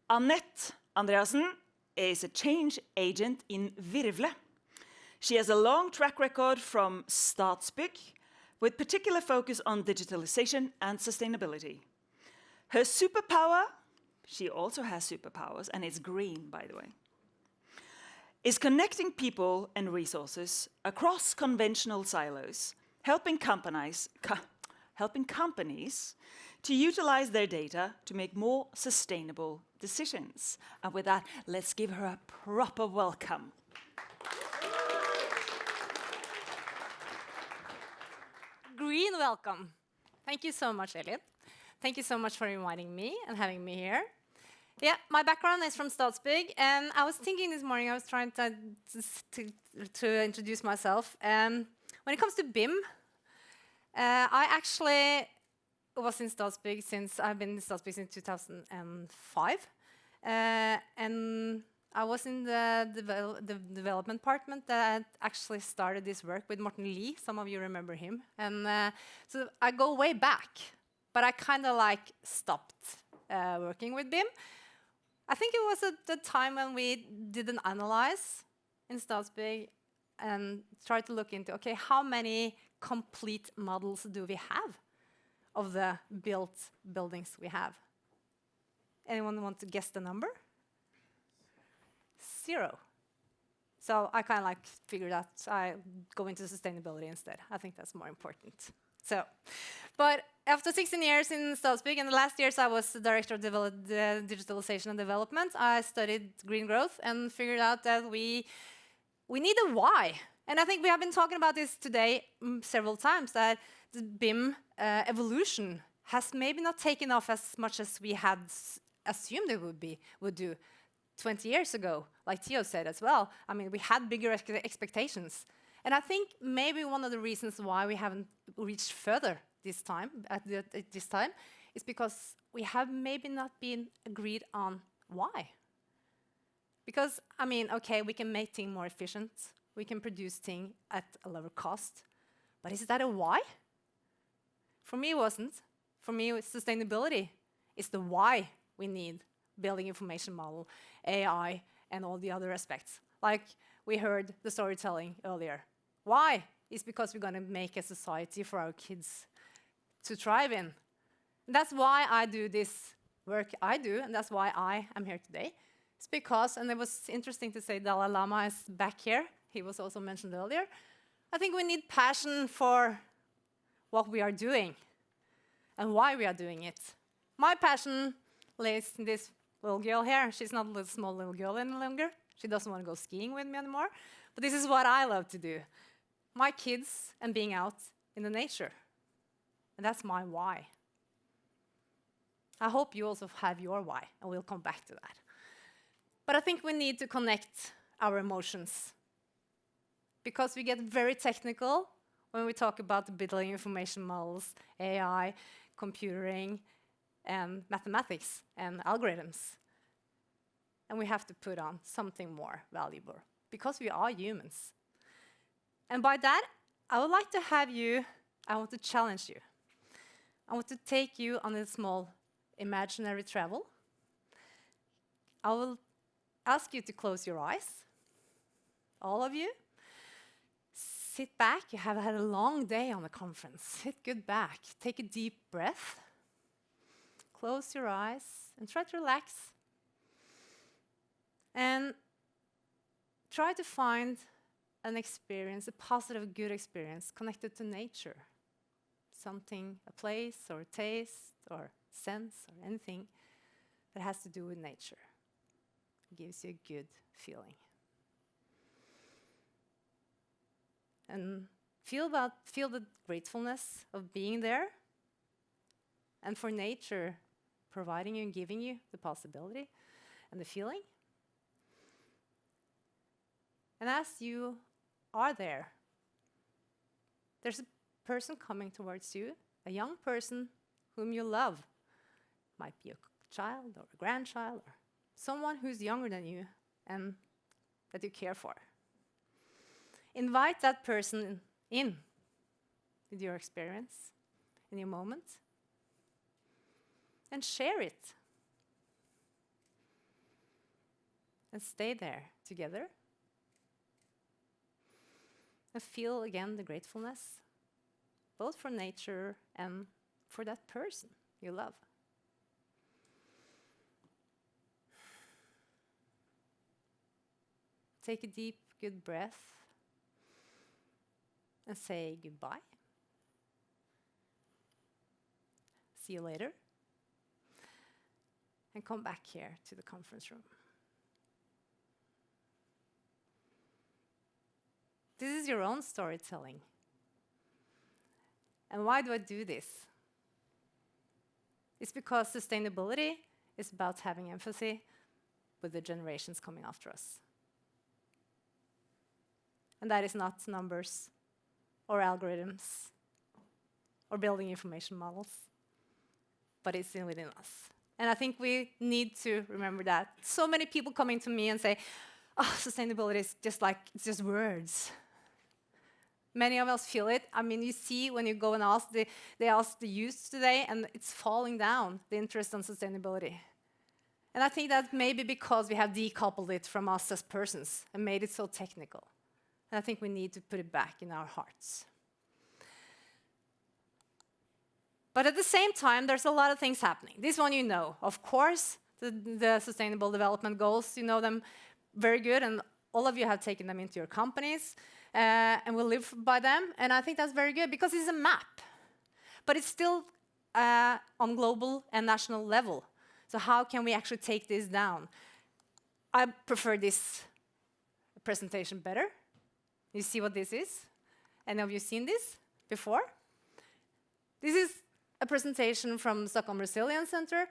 Anett Andreassen is a change agent in Virvle. She has a long track record from Statsbygg, with particular focus on digitalization and sustainability. Her superpower, she also has superpowers, and it's green, by the way, is connecting people and resources across conventional silos, helping companies to utilize their data to make more sustainable decisions. And with that, let's give her a proper welcome. Green welcome. Thank you so much, Elin. Thank you so much for inviting me and having me here. Yeah, my background is from Statsbygg, and I was thinking this morning, I was trying to introduce myself. When it comes to BIM, I actually was in Statsbygg since, I've been in Statsbygg since 2005. And I was in the development department that actually started this work with Morten Lie. Some of you remember him. And so I go way back, but I kind of like stopped working with BIM. I think it was at the time when we did an analyze in Statsbygg and tried to look into, okay, how many complete models do we have of the built buildings we have? Anyone want to guess the number? 0. So I kind of like figured out I go into sustainability instead. I think that's more important. So, but after 16 years in Statsbygg, and the last years I was the director of digitalization and development, I studied green growth and figured out that we need a why. And I think we have been talking about this today several times, that the BIM evolution has maybe not taken off as much as we had assumed it would do 20 years ago, like Theo said as well. I mean, we had bigger expectations. And I think maybe one of the reasons why we haven't reached further this time, at this time, is because we have maybe not been agreed on why. Because, I mean, okay, we can make things more efficient. We can produce things at a lower cost. But is that a why? For me, it wasn't. For me, sustainability is the why we need building information model, AI, and all the other aspects. Like we heard the storytelling earlier. Why? It's because we're going to make a society for our kids to thrive in. And that's why I do this work I do, and that's why I am here today. It's because, and it was interesting to say Dalai Lama is back here. He was also mentioned earlier. I think we need passion for what we are doing and why we are doing it. My passion lays in this little girl here. She's not a small little girl any longer. She doesn't want to go skiing with me anymore. But this is what I love to do. My kids and being out in the nature. And that's my why. I hope you also have your why, and we'll come back to that. But I think we need to connect our emotions, because we get very technical when we talk about building information models, AI, computing, and mathematics and algorithms. And we have to put on something more valuable, because we are humans. And by that, I would like to have you, I want to challenge you. I want to take you on a small imaginary travel. I will ask you to close your eyes, all of you. Sit back. You have had a long day on the conference. Sit good back. Take a deep breath. Close your eyes and try to relax. And try to find an experience, a positive, good experience connected to nature. Something, a place or a taste or sense or anything that has to do with nature. It gives you a good feeling. And feel the gratefulness of being there, and for nature providing you and giving you the possibility and the feeling. And as you are there, there's a person coming towards you, a young person whom you love. Might be a child or a grandchild or someone who's younger than you and that you care for. Invite that person in with your experience, in your moment, and share it. and stay there together. And feel again the gratefulness, both for nature and for that person you love. Take a deep, good breath and say goodbye. See you later. And come back here to the conference room. This is your own storytelling. And why do I do this? It's because sustainability is about having empathy with the generations coming after us. And that is not numbers or algorithms or building information models, but it's within us. And I think we need to remember that. So many people coming to me and say, oh, sustainability is just like, it's just words. Many of us feel it. I mean, you see when you go and ask, they ask the youth today, and it's falling down, the interest in sustainability. And I think that maybe because we have decoupled it from us as persons and made it so technical. And I think we need to put it back in our hearts. But at the same time, there's a lot of things happening. This one you know. Of course, the Sustainable Development Goals, you know them very good, and all of you have taken them into your companies and will live by them. And I think that's very good because it's a map. But it's still on global and national level. So how can we actually take this down? I prefer this presentation better. You see what this is? Any of you seen this before? This is a presentation from the Stockholm Resilience Center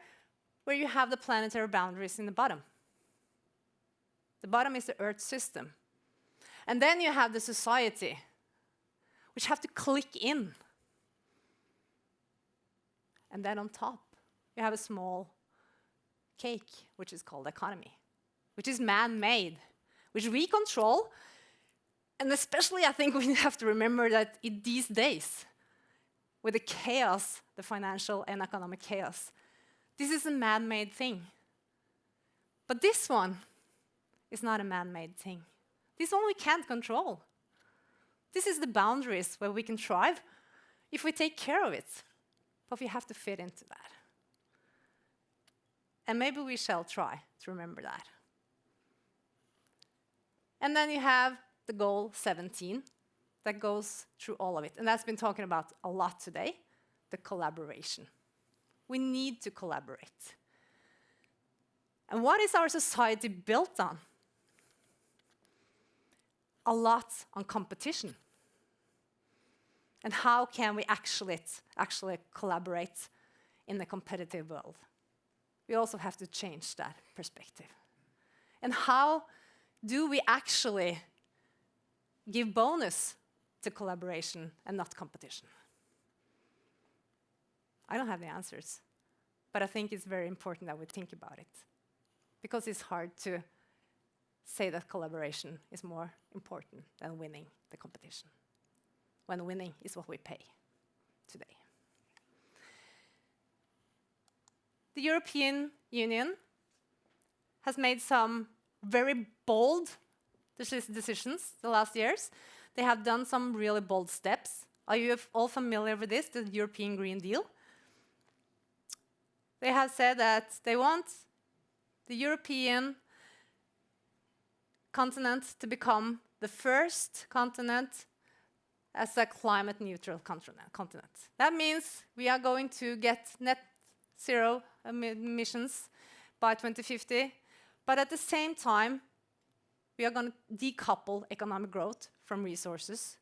where you have the planetary boundaries in the bottom. The bottom is the Earth system. And then you have the society, which have to click in. And then on top, you have a small cake, which is called economy, which is man-made, which we control. And especially, I think we have to remember that in these days, with the chaos, the financial and economic chaos, this is a man-made thing. But this one is not a man-made thing. This one we can't control. This is the boundaries where we can thrive if we take care of it. But we have to fit into that. And maybe we shall try to remember that. And then you have the goal 17 that goes through all of it. And that's been talking about a lot today, the collaboration. We need to collaborate. And what is our society built on? A lot on competition. And how can we actually collaborate in the competitive world? We also have to change that perspective. And how do we actually give bonus to collaboration and not competition? I don't have the answers, but I think it's very important that we think about it, because it's hard to say that collaboration is more important than winning the competition, when winning is what we pay today. The European Union has made some very bold decisions the last years. They have done some really bold steps. Are you all familiar with this, the European Green Deal? They have said that they want the European continent to become the first continent as a climate neutral continent. That means we are going to get net zero emissions by 2050, but at the same time, we are going to decouple economic growth from resources.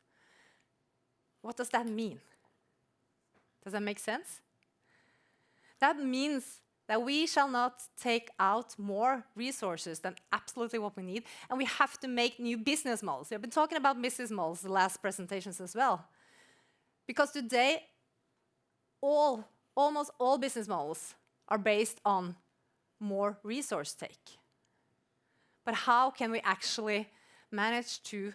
What does that mean? Does that make sense? That means that we shall not take out more resources than absolutely what we need, and we have to make new business models. We've been talking about business models the last presentations as well. Because today, almost all business models are based on more resource take. But how can we actually manage to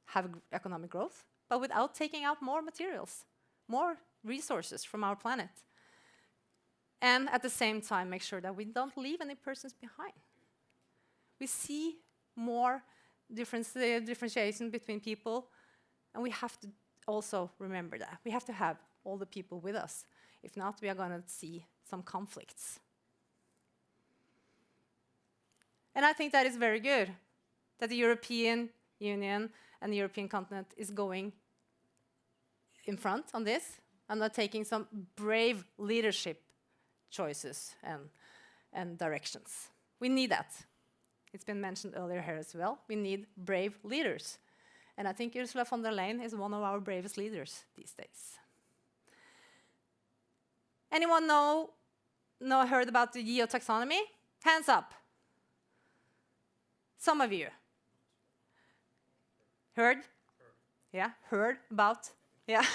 have economic growth, but without taking out more materials, more resources from our planet? And at the same time, make sure that we don't leave any persons behind. We see more differentiation between people, and we have to also remember that. We have to have all the people with us. If not, we are going to see some conflicts. And I think that is very good, that the European Union and the European continent is going in front on this, and are taking some brave leadership choices and directions. We need that. It's been mentioned earlier here as well. We need brave leaders. And I think Ursula von der Leyen is one of our bravest leaders these days. Anyone heard about the EU taxonomy? Hands up. Some of you. Heard? Yeah, heard about? Yeah.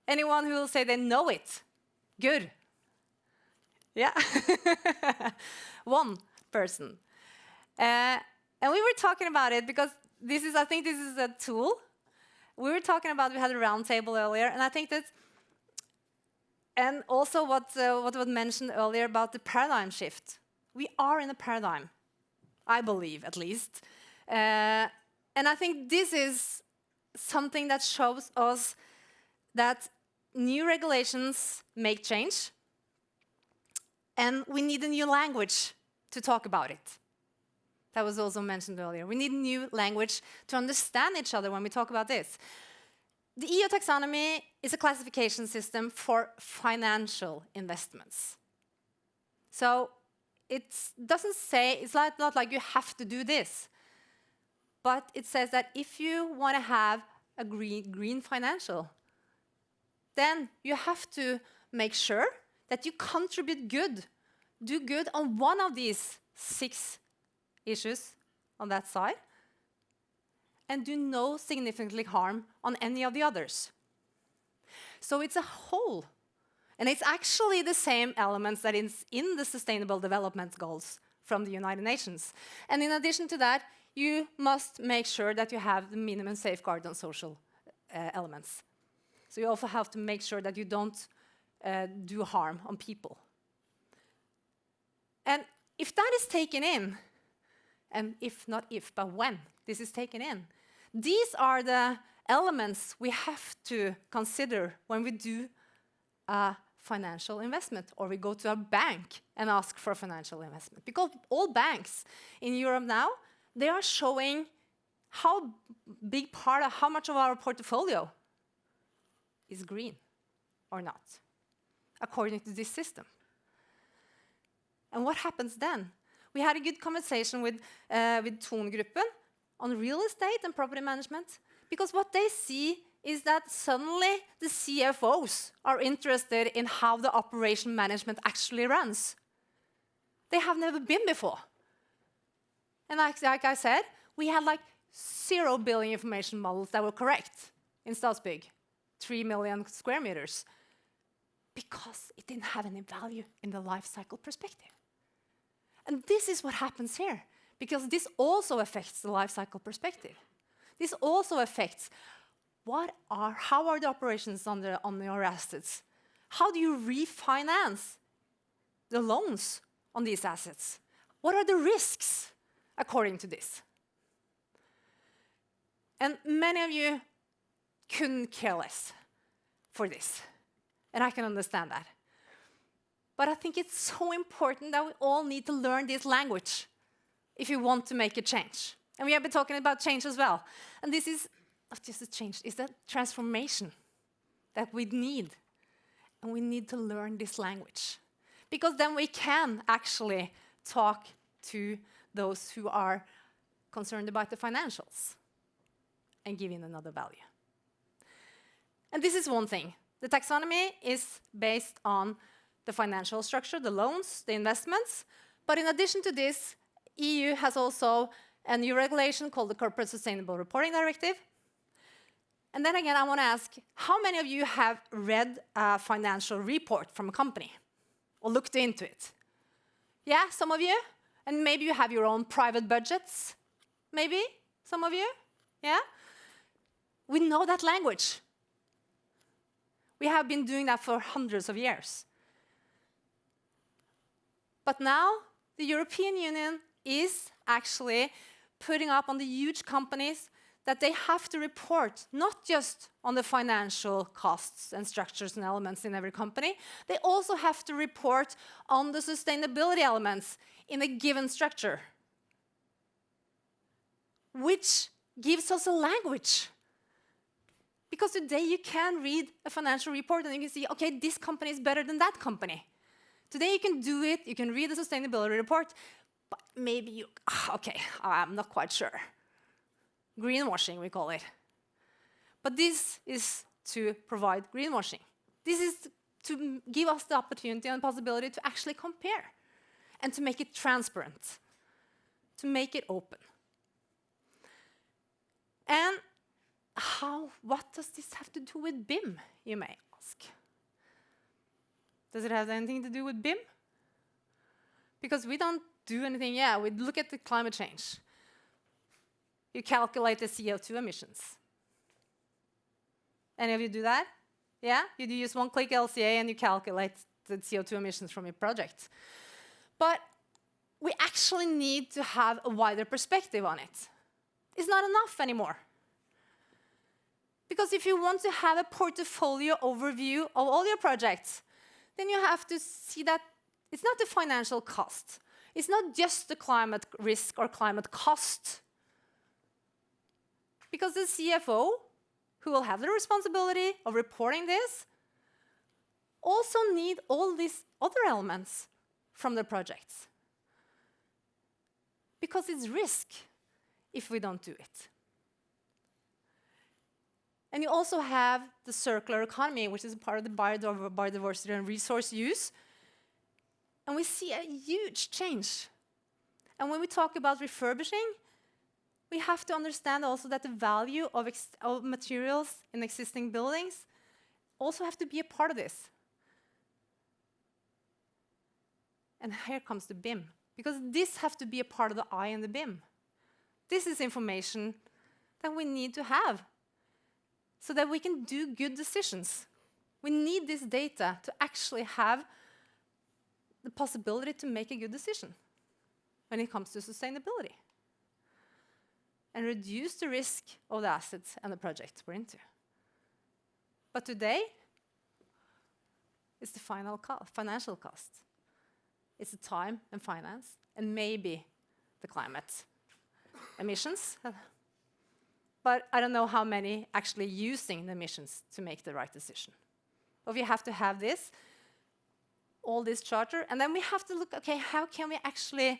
Anyone who will say they know it? Good. Yeah. One person. And we were talking about it because I think this is a tool. We had a round table earlier, and I think that, and also what was mentioned earlier about the paradigm shift. We are in a paradigm, I believe, at least. And I think this is something that shows us that new regulations make change, and we need a new language to talk about it. That was also mentioned earlier. We need a new language to understand each other when we talk about this. The EU taxonomy is a classification system for financial investments. So it doesn't say, it's not like you have to do this. But it says that if you want to have a green financial, then you have to make sure that you contribute good, do good on one of these 6 issues on that side, and do no significant harm on any of the others. So it's a whole. And it's actually the same elements that is in the Sustainable Development Goals from the United Nations. And in addition to that, you must make sure that you have the minimum safeguard on social elements. So you also have to make sure that you don't do harm on people. And if that is taken in, and if not if, but when this is taken in, these are the elements we have to consider when we do a financial investment, or we go to a bank and ask for financial investment. Because all banks in Europe now, they are showing how big part of how much of our portfolio is green or not, according to this system. And what happens then? We had a good conversation with Thon-gruppen on real estate and property management, because what they see is that suddenly the CFOs are interested in how the operation management actually runs. They have never been before. And like I said, we had like 0 billion information models that were correct in Statsbygg, 3 million square meters, because it didn't have any value in the life cycle perspective. And this is what happens here, because this also affects the life cycle perspective. This also affects how are the operations on your assets? How do you refinance the loans on these assets? What are the risks according to this? And many of you couldn't care less for this, and I can understand that. But I think it's so important that we all need to learn this language if you want to make a change. And we have been talking about change as well. And this is not just a change, it's a transformation that we need. And we need to learn this language. Because then we can actually talk to those who are concerned about the financials and give in another value. And this is one thing. The taxonomy is based on the financial structure, the loans, the investments. But in addition to this, EU has also a new regulation called the Corporate Sustainable Reporting Directive. And then again, I want to ask, how many of you have read a financial report from a company or looked into it? Yeah, some of you? And maybe you have your own private budgets? Maybe? Some of you? Yeah? We know that language. We have been doing that for hundreds of years. But now the European Union is actually putting up on the huge companies that they have to report not just on the financial costs and structures and elements in every company, they also have to report on the sustainability elements in a given structure, which gives us a language. Because today you can read a financial report and you can see, okay, this company is better than that company. Today you can do it, you can read the sustainability report, but maybe you, okay, I'm not quite sure. Greenwashing, we call it. But this is to provide greenwashing. This is to give us the opportunity and possibility to actually compare and to make it transparent, to make it open. And what does this have to do with BIM, you may ask? Does it have anything to do with BIM? Because we don't do anything, we look at the climate change. You calculate the CO2 emissions. Any of you do that? Yeah? You do use one-click LCA and you calculate the CO2 emissions from your project. But we actually need to have a wider perspective on it. It's not enough anymore. Because if you want to have a portfolio overview of all your projects, then you have to see that it's not the financial cost. It's not just the climate risk or climate cost. Because the CFO, who will have the responsibility of reporting this, also need all these other elements from the projects. Because it's risk if we don't do it. And you also have the circular economy, which is part of the biodiversity and resource use. And we see a huge change. And when we talk about refurbishing, we have to understand also that the value of materials in existing buildings also have to be a part of this. And here comes the BIM, because this has to be a part of the I in the BIM. This is information that we need to have so that we can do good decisions. We need this data to actually have the possibility to make a good decision when it comes to sustainability and reduce the risk of the assets and the projects we're into. But today, it's the financial cost. It's the time and finance, and maybe the climate emissions. But I don't know how many actually using the emissions to make the right decision. But we have to have this, all this charter, and then we have to look, okay, how can we actually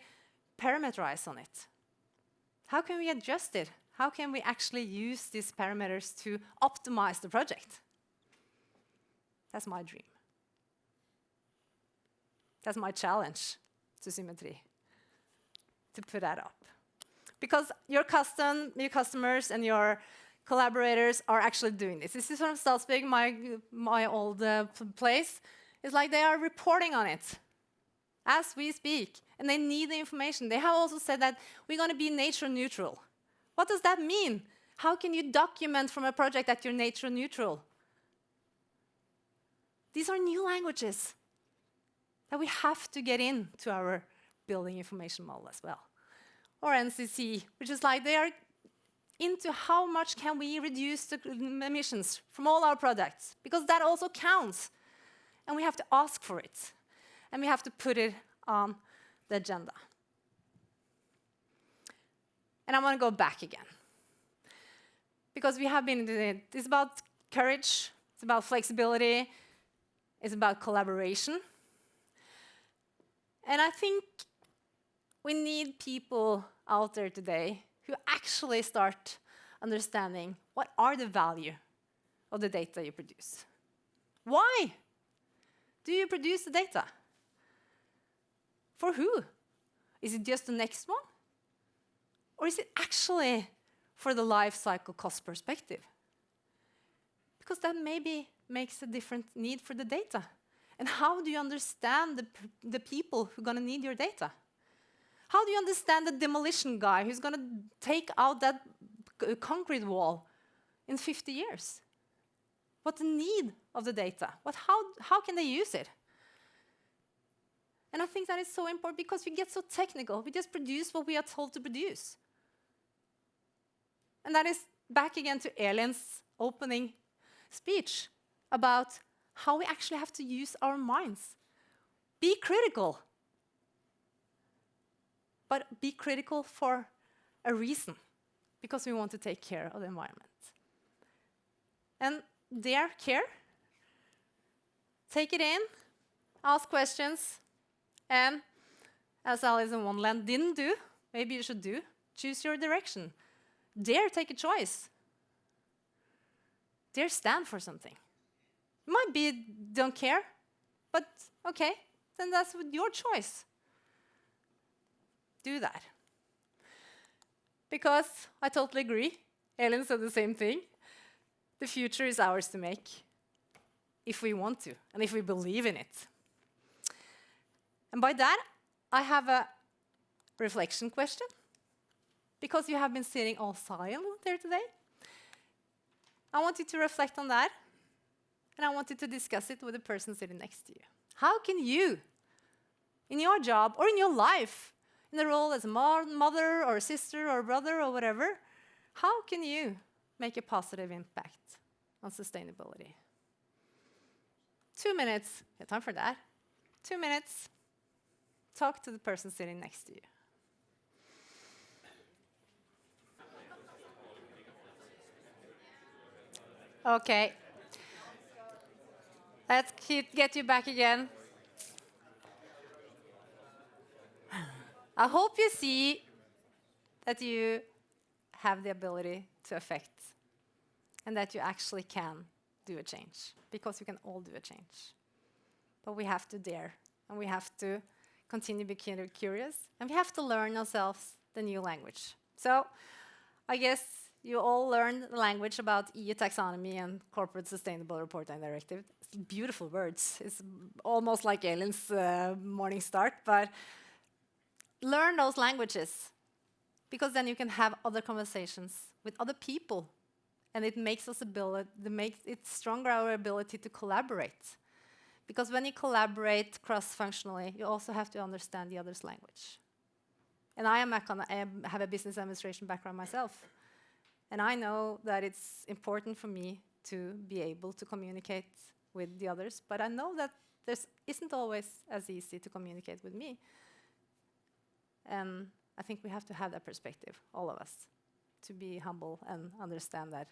parameterize on it? How can we adjust it? How can we actually use these parameters to optimize the project? That's my dream. That's my challenge to Symmetry, to put that up. Because your customers and your collaborators are actually doing this. This is from Stadsbygg, my old place. It's like they are reporting on it as we speak, and they need the information. They have also said that we're going to be nature neutral. What does that mean? How can you document from a project that you're nature neutral? These are new languages that we have to get into our building information model as well. Or NCC, which is like they are into how much can we reduce the emissions from all our products, because that also counts. And we have to ask for it. And we have to put it on the agenda. And I want to go back again. Because we have been doing it. It's about courage, it's about flexibility, it's about collaboration. And I think we need people out there today who actually start understanding what are the value of the data you produce. Why do you produce the data? For who? Is it just the next one? Or is it actually for the life cycle cost perspective? Because that maybe makes a different need for the data. And how do you understand the people who are going to need your data? How do you understand the demolition guy who's going to take out that concrete wall in 50 years? What's the need of the data? How can they use it? And I think that is so important because we get so technical. We just produce what we are told to produce. And that is back again to Elin's opening speech about how we actually have to use our minds. Be critical. But be critical for a reason, because we want to take care of the environment. And dare care. Take it in, ask questions, and as Alice in Wonderland didn't do, maybe you should do, choose your direction. Dare take a choice. Dare stand for something. It might be don't care, but okay, then that's your choice. Do that. Because I totally agree, Elin said the same thing. The future is ours to make, if we want to, and if we believe in it. And by that, I have a reflection question. Because you have been sitting all silent there today, I want you to reflect on that, and I want you to discuss it with the person sitting next to you. How can you, in your job or in your life, in the role as a mother or a sister or a brother or whatever, how can you make a positive impact on sustainability? 2 minutes. You have time for that. 2 minutes. Talk to the person sitting next to you. Okay. Let's get you back again. I hope you see that you have the ability to affect and that you actually can do a change, because we can all do a change. But we have to dare, and we have to continue to be curious, and we have to learn ourselves the new language. So I guess you all learned the language about EU taxonomy and corporate sustainable reporting directive. It's beautiful words. It's almost like Elin's morning start, but learn those languages, because then you can have other conversations with other people, and it makes it stronger our ability to collaborate. Because when you collaborate cross-functionally, you also have to understand the other's language. And I have a business administration background myself. And I know that it's important for me to be able to communicate with the others, but I know that this isn't always as easy to communicate with me. And I think we have to have that perspective, all of us, to be humble and understand that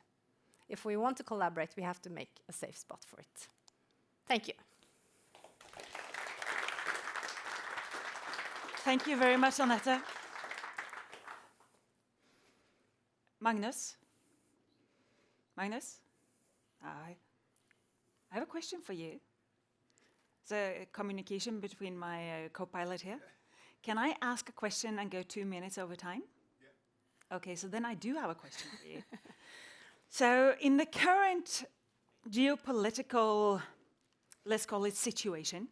if we want to collaborate, we have to make a safe spot for it. Thank you. Thank you very much, Anette. Magnus? Magnus? I have a question for you. It's a communication between my co-pilot here. Can I ask a question and go 2 minutes over time? Yeah. Okay, so then I do have a question for you. So in the current geopolitical, let's call it situation,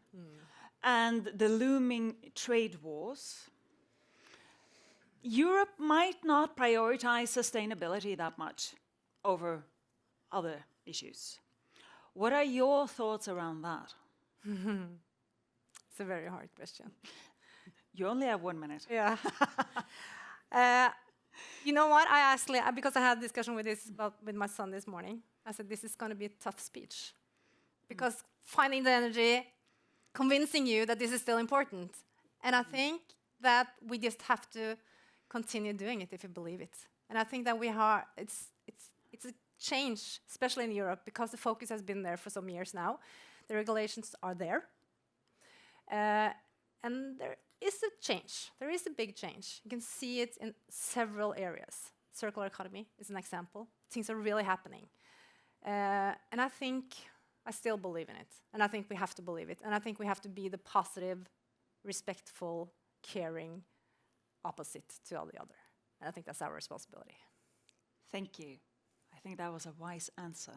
and the looming trade wars, Europe might not prioritize sustainability that much over other issues. What are your thoughts around that? It's a very hard question. You only have 1 minute. Yeah. You know what? I actually, because I had a discussion with my son this morning, I said this is going to be a tough speech. Because finding the energy, convincing you that this is still important. And I think that we just have to continue doing it if you believe it. And I think that it's a change, especially in Europe, because the focus has been there for some years now. The regulations are there. And there is a change. There is a big change. You can see it in several areas. Circular economy is an example. Things are really happening. And I think I still believe in it. And I think we have to believe it. And I think we have to be the positive, respectful, caring opposite to all the other. And I think that's our responsibility. Thank you. I think that was a wise answer.